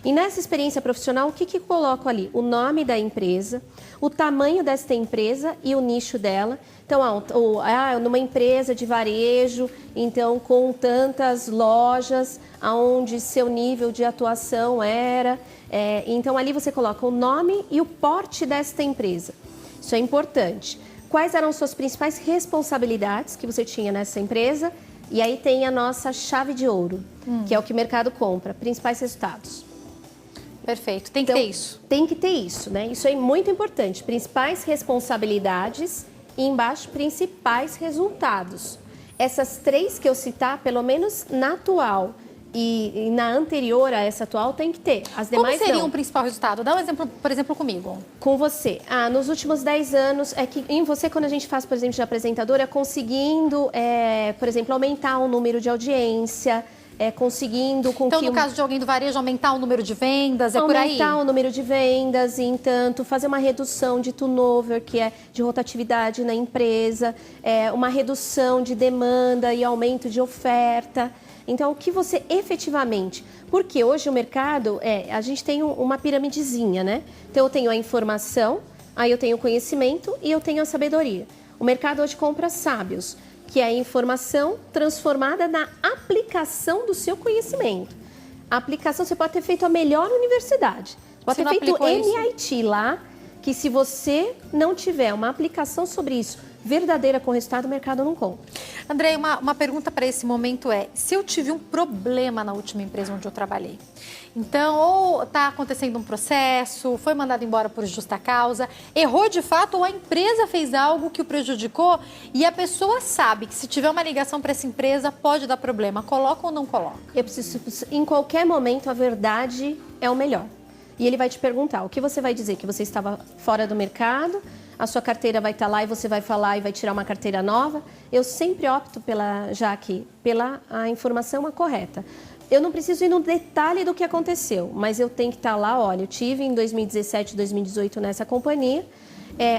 E nessa experiência profissional, o que eu coloco ali? O nome da empresa, o tamanho desta empresa e o nicho dela. Então, numa empresa de varejo, então com tantas lojas, aonde seu nível de atuação era. Então, ali você coloca o nome e o porte desta empresa. Isso é importante. Quais eram suas principais responsabilidades que você tinha nessa empresa? E aí tem a nossa chave de ouro, que é o que o mercado compra, principais resultados. Perfeito, tem que ter isso. Tem que ter isso, né? Isso é muito importante. Principais responsabilidades e embaixo principais resultados. Essas 3 que eu citar, pelo menos na atual e na anterior a essa atual, tem que ter. As demais Como seria não. um principal resultado? Dá um exemplo, por exemplo, comigo. Com você. Nos últimos 10 anos, é que em você, quando a gente faz, por exemplo, de apresentadora, conseguindo, por exemplo, aumentar o número de audiência, conseguindo com então, que... no caso de alguém do varejo, aumentar o número de vendas, por aí? Aumentar o número de vendas, entanto, fazer uma redução de turnover, que é de rotatividade na empresa, uma redução de demanda e aumento de oferta. Então, o que você efetivamente... Porque hoje o mercado, a gente tem uma piramidezinha, né? Então, eu tenho a informação, aí eu tenho o conhecimento e eu tenho a sabedoria. O mercado hoje compra sábios, que é a informação transformada na aplicação do seu conhecimento. A aplicação, você pode ter feito a melhor universidade. Pode ter feito MIT lá, que se você não tiver uma aplicação sobre isso verdadeira com resultado, o mercado não compra. André, uma pergunta para esse momento é, se eu tive um problema na última empresa onde eu trabalhei, então, ou está acontecendo um processo, foi mandado embora por justa causa, errou de fato, ou a empresa fez algo que o prejudicou e a pessoa sabe que se tiver uma ligação para essa empresa pode dar problema, coloca ou não coloca? Eu preciso, em qualquer momento, a verdade é o melhor. E ele vai te perguntar, o que você vai dizer? Que você estava fora do mercado, a sua carteira vai estar lá e você vai falar e vai tirar uma carteira nova. Eu sempre opto pela a informação correta. Eu não preciso ir no detalhe do que aconteceu, mas eu tenho que estar lá, olha, eu tive em 2017, 2018 nessa companhia,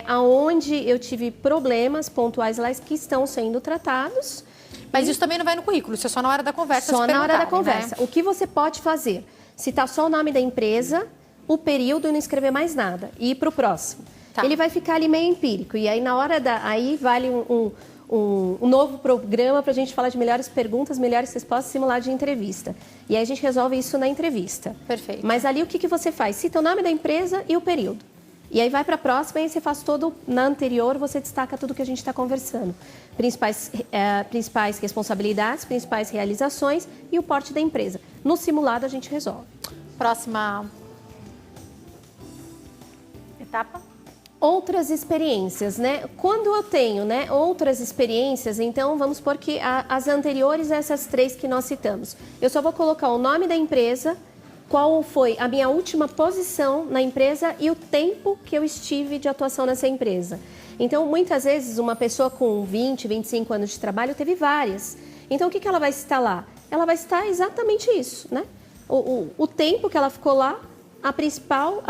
aonde eu tive problemas pontuais lá que estão sendo tratados. Mas isso também não vai no currículo, isso é só na hora da conversa. Só na hora da conversa. Né? O que você pode fazer? Citar só o nome da empresa, o período e não escrever mais nada. E ir para o próximo. Tá. Ele vai ficar ali meio empírico. E aí, na hora aí vale um novo programa para a gente falar de melhores perguntas, melhores respostas, simulado de entrevista. E aí a gente resolve isso na entrevista. Perfeito. Mas ali o que você faz? Cita o nome da empresa e o período. E aí vai para a próxima e aí você faz todo, na anterior, você destaca tudo que a gente está conversando. Principais responsabilidades, principais realizações e o porte da empresa. No simulado a gente resolve. Próxima etapa? Outras experiências, né? Quando eu tenho, né, outras experiências, então vamos supor que as anteriores a essas 3 que nós citamos. Eu só vou colocar o nome da empresa, qual foi a minha última posição na empresa e o tempo que eu estive de atuação nessa empresa. Então, muitas vezes, uma pessoa com 20, 25 anos de trabalho teve várias. Então, o que ela vai citar lá? Ela vai citar exatamente isso, né? O tempo que ela ficou lá, a principal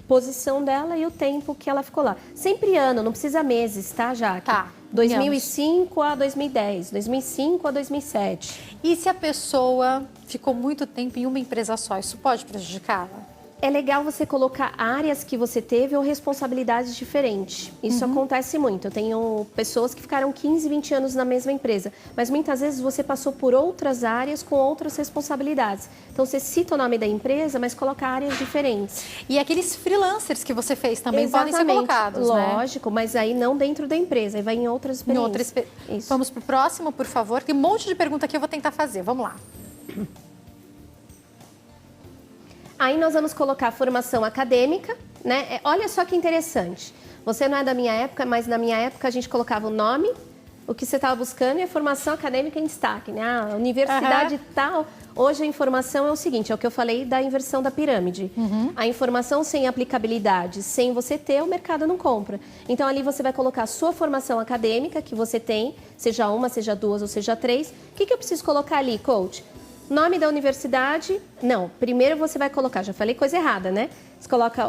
posição dela e o tempo que ela ficou lá. Sempre ano, não precisa meses, tá, Jaque? Tá. 2005 a 2010, 2005 a 2007. E se a pessoa ficou muito tempo em uma empresa só, isso pode prejudicá-la? É legal você colocar áreas que você teve ou responsabilidades diferentes. Isso acontece muito. Eu tenho pessoas que ficaram 15, 20 anos na mesma empresa, mas muitas vezes você passou por outras áreas com outras responsabilidades. Então você cita o nome da empresa, mas coloca áreas diferentes. E aqueles freelancers que você fez também Exatamente. podem ser colocados, Lógico, né? Mas aí não dentro da empresa, aí vai em outras experiências. Vamos para o próximo, por favor. Tem um monte de pergunta aqui, eu vou tentar fazer. Vamos lá. Aí nós vamos colocar formação acadêmica, né? Olha só que interessante. Você não é da minha época, mas na minha época a gente colocava o nome, o que você estava buscando e a formação acadêmica em destaque, né? A universidade tal. Hoje a informação é o seguinte, é o que eu falei da inversão da pirâmide. A informação sem aplicabilidade, sem você ter, o mercado não compra. Então ali você vai colocar a sua formação acadêmica que você tem, seja uma, seja duas ou seja três. O que eu preciso colocar ali, coach? Nome da universidade, não. Primeiro você vai colocar, já falei coisa errada, né? Você coloca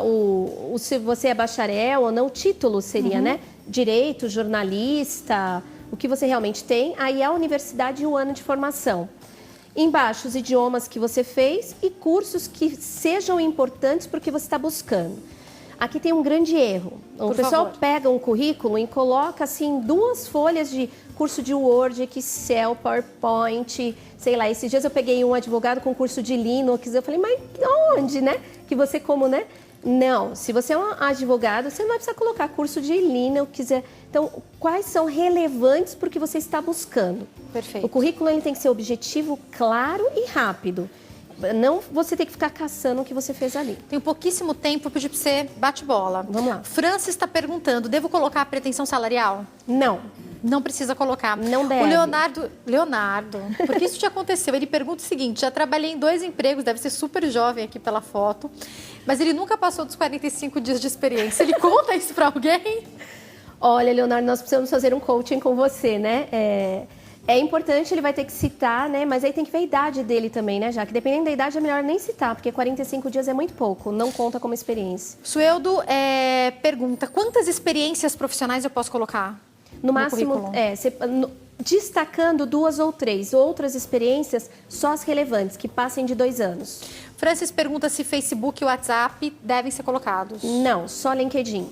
se você é bacharel ou não, o título seria, né? Direito, jornalista, o que você realmente tem. Aí a universidade e o ano de formação. Embaixo, os idiomas que você fez e cursos que sejam importantes porque você está buscando. Aqui tem um grande erro. O pessoal pega um currículo e coloca assim 2 folhas de curso de Word, Excel, PowerPoint, sei lá. Esses dias eu peguei um advogado com curso de Linux, eu falei, mas onde, né? Que você como, né? Não, se você é um advogado, você não vai precisar colocar curso de Linux. Então, quais são relevantes para o que você está buscando? Perfeito. O currículo ele tem que ser objetivo, claro e rápido. Não você tem que ficar caçando o que você fez ali. Tem pouquíssimo tempo, eu pedi para você bate-bola. Vamos lá. Francis está perguntando, devo colocar a pretensão salarial? Não. Não precisa colocar. Não deve. O Leonardo, porque isso já aconteceu. Ele pergunta o seguinte, já trabalhei em 2 empregos, deve ser super jovem aqui pela foto, mas ele nunca passou dos 45 dias de experiência. Ele conta isso para alguém? Olha, Leonardo, nós precisamos fazer um coaching com você, né? É importante, ele vai ter que citar, né? Mas aí tem que ver a idade dele também, né? Já que dependendo da idade é melhor nem citar, porque 45 dias é muito pouco, não conta como experiência. Sueldo pergunta, quantas experiências profissionais eu posso colocar? No máximo, destacando 2 ou 3. Outras experiências, só as relevantes, que passem de 2 anos. Francis pergunta se Facebook e WhatsApp devem ser colocados. Não, só LinkedIn.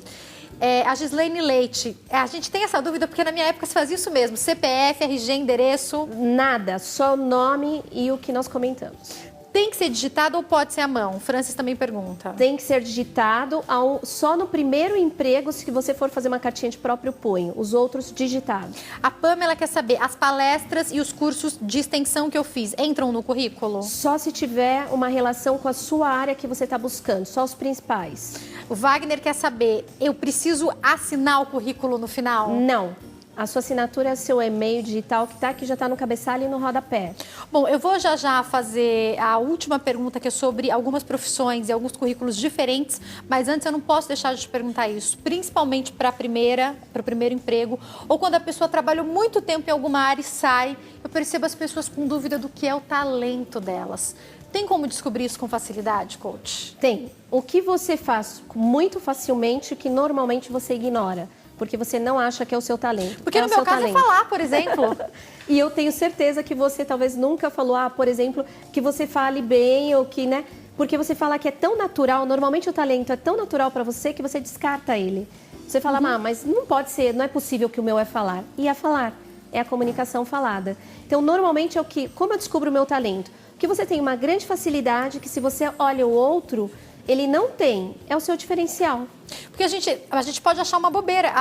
A Gislaine Leite, a gente tem essa dúvida porque na minha época se fazia isso mesmo, CPF, RG, endereço. Nada, só o nome e o que nós comentamos. Tem que ser digitado ou pode ser à mão? Francis também pergunta. Tem que ser digitado só no primeiro emprego, se você for fazer uma cartinha de próprio punho. Os outros, digitados. A Pamela quer saber, as palestras e os cursos de extensão que eu fiz entram no currículo? Só se tiver uma relação com a sua área que você está buscando, só os principais. O Wagner quer saber, eu preciso assinar o currículo no final? Não. A sua assinatura é seu e-mail digital que já está no cabeçalho e no rodapé. Bom, eu vou já fazer a última pergunta, que é sobre algumas profissões e alguns currículos diferentes, mas antes eu não posso deixar de te perguntar isso, principalmente para o primeiro emprego, ou quando a pessoa trabalhou muito tempo em alguma área e sai, eu percebo as pessoas com dúvida do que é o talento delas. Tem como descobrir isso com facilidade, coach? Tem. O que você faz muito facilmente que normalmente você ignora? Porque você não acha que é o seu talento. Porque no meu caso é falar, por exemplo. E eu tenho certeza que você talvez nunca falou, por exemplo, que você fale bem ou que, né? Porque você fala que é tão natural, normalmente o talento é tão natural para você que você descarta ele. Você fala, mas não pode ser, não é possível que o meu é falar. E é falar, é a comunicação falada. Então, normalmente é como eu descubro o meu talento? Porque você tem uma grande facilidade que se você olha o outro, ele não tem, é o seu diferencial. Porque a gente pode achar uma bobeira.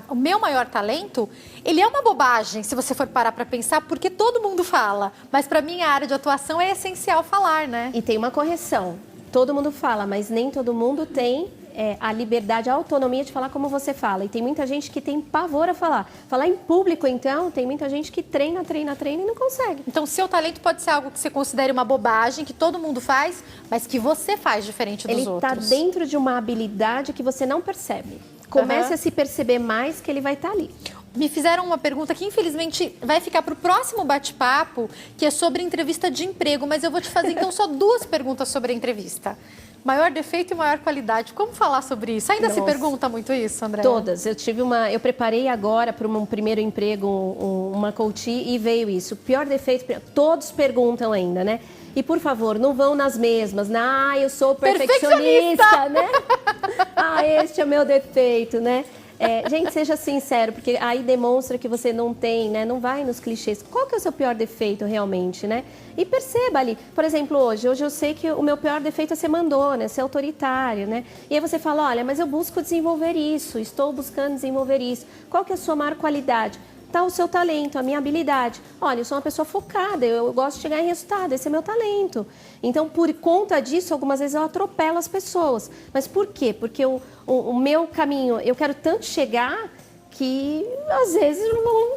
O meu maior talento, ele é uma bobagem, se você for parar para pensar, porque todo mundo fala. Mas para mim, a área de atuação é essencial falar, né? E tem uma correção. Todo mundo fala, mas nem todo mundo tem a liberdade, a autonomia de falar como você fala. E tem muita gente que tem pavor a falar. Falar em público, então, tem muita gente que treina e não consegue. Então, seu talento pode ser algo que você considere uma bobagem, que todo mundo faz, mas que você faz diferente dos outros. Ele está dentro de uma habilidade que você não percebe. Comece a se perceber mais que ele vai estar ali. Me fizeram uma pergunta que, infelizmente, vai ficar para o próximo bate-papo, que é sobre entrevista de emprego, mas eu vou te fazer, então, só 2 perguntas sobre a entrevista. Maior defeito e maior qualidade. Como falar sobre isso? Ainda se pergunta muito isso, André? Todas. Eu preparei agora para um primeiro emprego, uma coach, e veio isso. Pior defeito, todos perguntam ainda, né? E, por favor, não vão nas mesmas. Eu sou perfeccionista, né? Este é o meu defeito, né? Gente, seja sincero, porque aí demonstra que você não tem, né? Não vai nos clichês. Qual que é o seu pior defeito realmente, né? E perceba ali. Por exemplo, hoje eu sei que o meu pior defeito é ser mandona, ser autoritária, né? E aí você fala, olha, mas eu busco desenvolver isso, estou buscando desenvolver isso. Qual que é a sua maior qualidade? está o seu talento, a minha habilidade. Olha, eu sou uma pessoa focada, eu gosto de chegar em resultado, esse é meu talento. Então, por conta disso, algumas vezes eu atropelo as pessoas. Mas por quê? Porque o meu caminho, eu quero tanto chegar que, às vezes,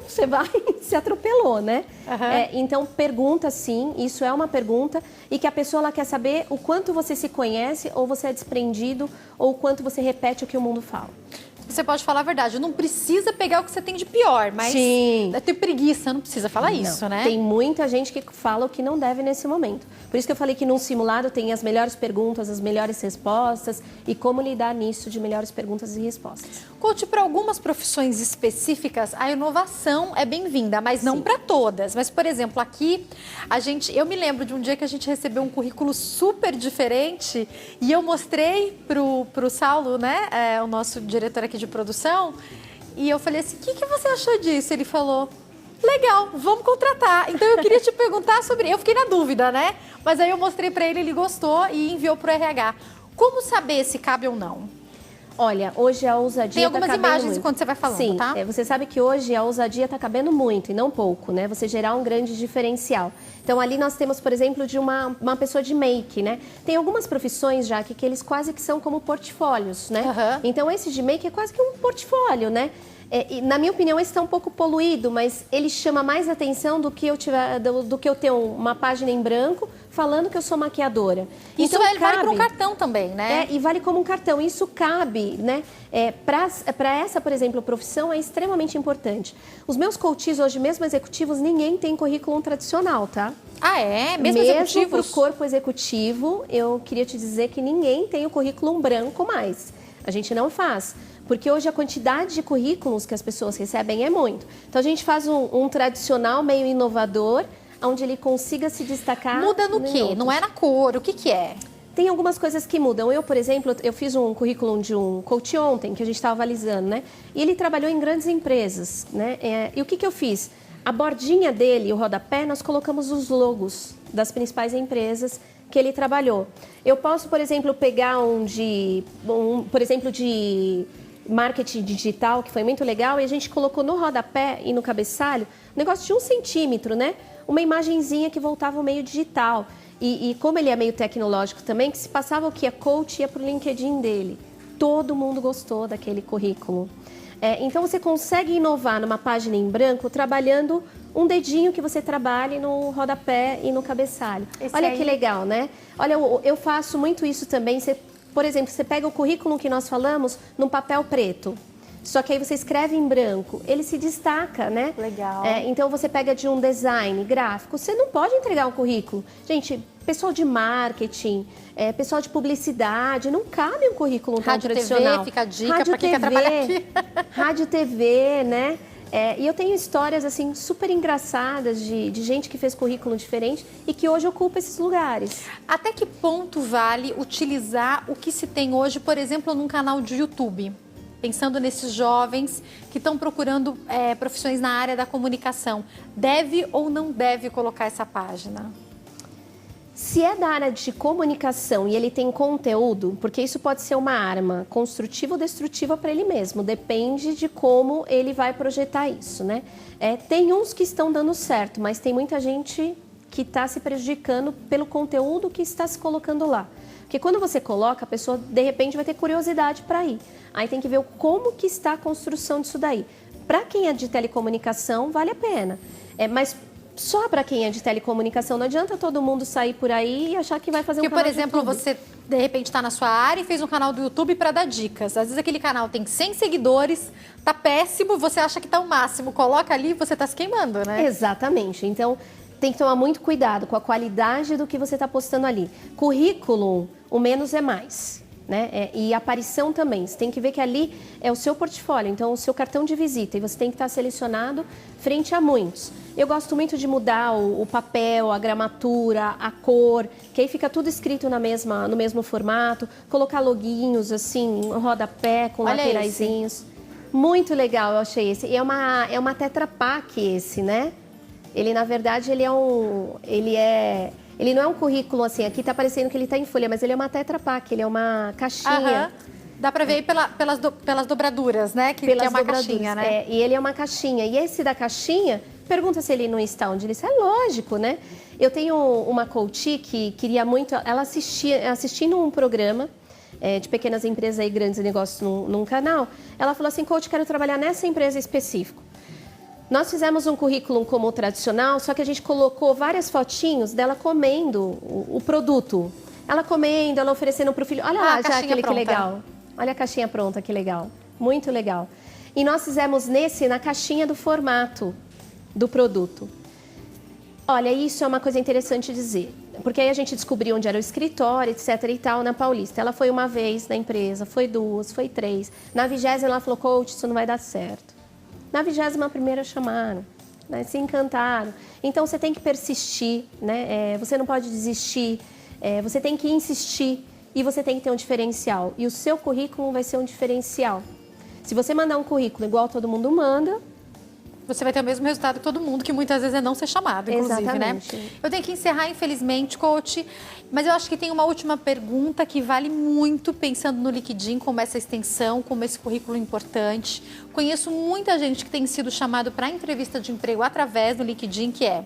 você vai se atropelou, né? Uhum. Então, pergunta sim, isso é uma pergunta, e que a pessoa ela quer saber o quanto você se conhece, ou você é desprendido, ou o quanto você repete o que o mundo fala. Você pode falar a verdade, não precisa pegar o que você tem de pior, mas Sim. ter preguiça, não precisa falar isso, né? Tem muita gente que fala o que não deve nesse momento. Por isso que eu falei que num simulado tem as melhores perguntas, as melhores respostas e como lidar nisso de melhores perguntas e respostas. Coach, para algumas profissões específicas, a inovação é bem-vinda, mas não para todas. Mas, por exemplo, aqui, eu me lembro de um dia que a gente recebeu um currículo super diferente e eu mostrei pro Saulo, né, o nosso diretor aqui de produção, e eu falei assim, o que você achou disso? Ele falou, legal, vamos contratar. Então eu queria te perguntar sobre, eu fiquei na dúvida, né? Mas aí eu mostrei para ele, ele gostou e enviou pro RH. Como saber se cabe ou não? Olha, hoje a ousadia tem algumas tá imagens muito. enquanto você vai falando, Sim, tá? Você sabe que hoje a ousadia está cabendo muito e não pouco, né? Você gerar um grande diferencial. Então, ali nós temos, por exemplo, de uma pessoa de make, né? Tem algumas profissões, já que eles quase que são como portfólios, né? Uhum. Então, esse de make é quase que um portfólio, né? E, na minha opinião, esse está um pouco poluído, mas ele chama mais atenção do que eu ter uma página em branco falando que eu sou maquiadora. Isso então, vale para um cartão também, né? E vale como um cartão. Isso cabe, né? Para essa, por exemplo, profissão é extremamente importante. Os meus coaches hoje, mesmo executivos, ninguém tem currículo tradicional, tá? Ah, é? Mesmo executivos? Mesmo para o corpo executivo, eu queria te dizer que ninguém tem o currículo branco mais. A gente não faz. Porque hoje a quantidade de currículos que as pessoas recebem é muito. Então, a gente faz um tradicional meio inovador, onde ele consiga se destacar. Muda no quê? Não é na cor, o que é? Tem algumas coisas que mudam. Eu, por exemplo, eu fiz um currículo de um coach ontem, que a gente estava avalizando, né? E ele trabalhou em grandes empresas, né? E o que eu fiz? A bordinha dele, o rodapé, nós colocamos os logos das principais empresas que ele trabalhou. Eu posso, por exemplo, pegar por exemplo, de marketing digital, que foi muito legal, e a gente colocou no rodapé e no cabeçalho um negócio de 1 centímetro, né? Uma imagenzinha que voltava ao meio digital. E como ele é meio tecnológico também, que se passava o que é coach, ia para o LinkedIn dele. Todo mundo gostou daquele currículo. Então, você consegue inovar numa página em branco trabalhando um dedinho que você trabalhe no rodapé e no cabeçalho. Olha que legal, né? Olha, eu faço muito isso também. Por exemplo, você pega o currículo que nós falamos num papel preto. Só que aí você escreve em branco, ele se destaca, né? Legal. Então você pega de um design gráfico, você não pode entregar um currículo. Gente, pessoal de marketing, pessoal de publicidade, não cabe um currículo tão tradicional. TV, fica a dica para quem quer trabalhar aqui. Rádio TV, né? E eu tenho histórias assim super engraçadas de gente que fez currículo diferente e que hoje ocupa esses lugares. Até que ponto vale utilizar o que se tem hoje, por exemplo, num canal de YouTube? Pensando nesses jovens que estão procurando profissões na área da comunicação. Deve ou não deve colocar essa página? Se é da área de comunicação e ele tem conteúdo, porque isso pode ser uma arma construtiva ou destrutiva para ele mesmo, depende de como ele vai projetar isso, né? Tem uns que estão dando certo, mas tem muita gente que está se prejudicando pelo conteúdo que está se colocando lá. Porque quando você coloca, a pessoa de repente vai ter curiosidade para ir. Aí tem que ver como que está a construção disso daí. Para quem é de telecomunicação, vale a pena. Mas só para quem é de telecomunicação, não adianta todo mundo sair por aí e achar que vai fazer um canal por exemplo, de YouTube. você de repente está na sua área e fez um canal do YouTube para dar dicas. Às vezes aquele canal tem 100 seguidores, tá péssimo, você acha que tá o máximo. Coloca ali e você tá se queimando, né? Exatamente. Então, tem que tomar muito cuidado com a qualidade do que você está postando ali. Currículo, o menos é mais. Né? E aparição também, você tem que ver que ali é o seu portfólio, então o seu cartão de visita, e você tem que estar selecionado frente a muitos. Eu gosto muito de mudar o papel, a gramatura, a cor, que aí fica tudo escrito no mesmo formato, colocar loguinhos assim, rodapé com lateraisinhos. Muito legal, eu achei esse. E é uma Tetra Pak esse, né? Ele, na verdade, ele não é um currículo assim, aqui tá parecendo que ele tá em folha, mas ele é uma Tetra Pak, ele é uma caixinha. Dá para ver aí pelas dobraduras, né? Que é uma caixinha, né? É, e ele é uma caixinha. E esse da caixinha, pergunta se ele não está onde ele está. É lógico, né? Eu tenho uma coach que queria muito... Ela assistindo um programa de pequenas empresas e grandes negócios num canal. Ela falou assim, coach, quero trabalhar nessa empresa específica. Nós fizemos um currículo como tradicional, só que a gente colocou várias fotinhos dela comendo o produto. Ela comendo, ela oferecendo para o filho. Olha lá, já aquele que legal. Olha a caixinha pronta, que legal. Muito legal. E nós fizemos na caixinha do formato do produto. Olha, isso é uma coisa interessante dizer. Porque aí a gente descobriu onde era o escritório, etc e tal, na Paulista. Ela foi uma vez na empresa, foi 2, foi 3. Na 20ª ela falou, coach, isso não vai dar certo. Na 21ª chamaram, né, se encantaram. Então, você tem que persistir, né? Você não pode desistir, você tem que insistir e você tem que ter um diferencial. E o seu currículo vai ser um diferencial. Se você mandar um currículo igual todo mundo manda... Você vai ter o mesmo resultado que todo mundo, que muitas vezes é não ser chamado, inclusive, exatamente, né? Eu tenho que encerrar, infelizmente, coach, mas eu acho que tem uma última pergunta que vale muito, pensando no LinkedIn, como essa extensão, como esse currículo importante. Conheço muita gente que tem sido chamado para entrevista de emprego através do LinkedIn, que é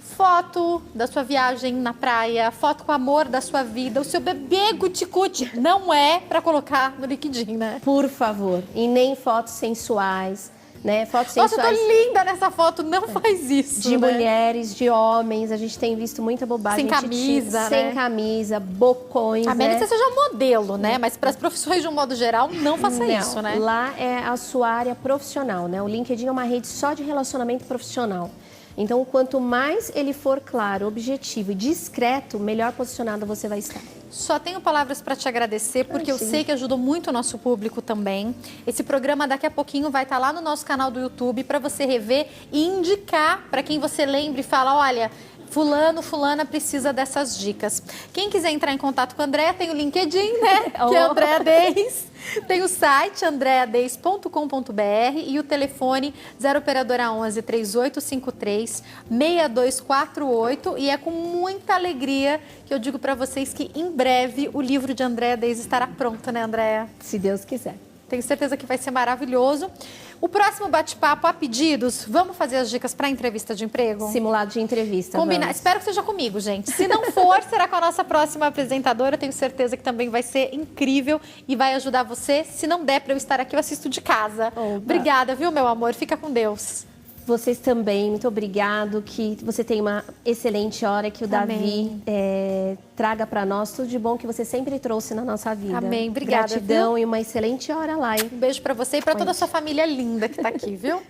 foto da sua viagem na praia, foto com o amor da sua vida, o seu bebê guti-guti. Não é para colocar no LinkedIn, né? Por favor, e nem fotos sensuais. Né? Fotos Nossa, sensuais, eu tô linda nessa foto, não faz isso. de né? mulheres, de homens, a gente tem visto muita bobagem. Sem camisa, né? Sem camisa, bocões. A menos que você seja modelo, né? Mas para as profissões de um modo geral, não faça isso, né? Lá é a sua área profissional, né? O LinkedIn é uma rede só de relacionamento profissional. Então, quanto mais ele for claro, objetivo e discreto, melhor posicionado você vai estar. Só tenho palavras para te agradecer, porque eu sei que ajudou muito o nosso público também. Esse programa daqui a pouquinho vai estar lá no nosso canal do YouTube para você rever e indicar para quem você lembre e fala, olha, fulano, fulana precisa dessas dicas. Quem quiser entrar em contato com a Andréa, tem o LinkedIn, né? Que é Andréa Deis. Tem o site andreadeis.com.br e o telefone 0 operadora 11 3853 6248. E é com muita alegria que eu digo para vocês que em breve o livro de Andréa Deis estará pronto, né, Andréa? Se Deus quiser. Tenho certeza que vai ser maravilhoso. O próximo bate-papo a pedidos, vamos fazer as dicas para entrevista de emprego? Simulado de entrevista. Combinar. Espero que seja comigo, gente. Se não for, será com a nossa próxima apresentadora. Tenho certeza que também vai ser incrível e vai ajudar você. Se não der para eu estar aqui, eu assisto de casa. Opa. Obrigada, viu, meu amor? Fica com Deus. Vocês também, muito obrigado, que você tenha uma excelente hora, que o Davi traga para nós tudo de bom que você sempre trouxe na nossa vida. Amém, obrigada. Gratidão, viu? e uma excelente hora lá, hein? Um beijo para você e para toda a sua família linda que está aqui, viu?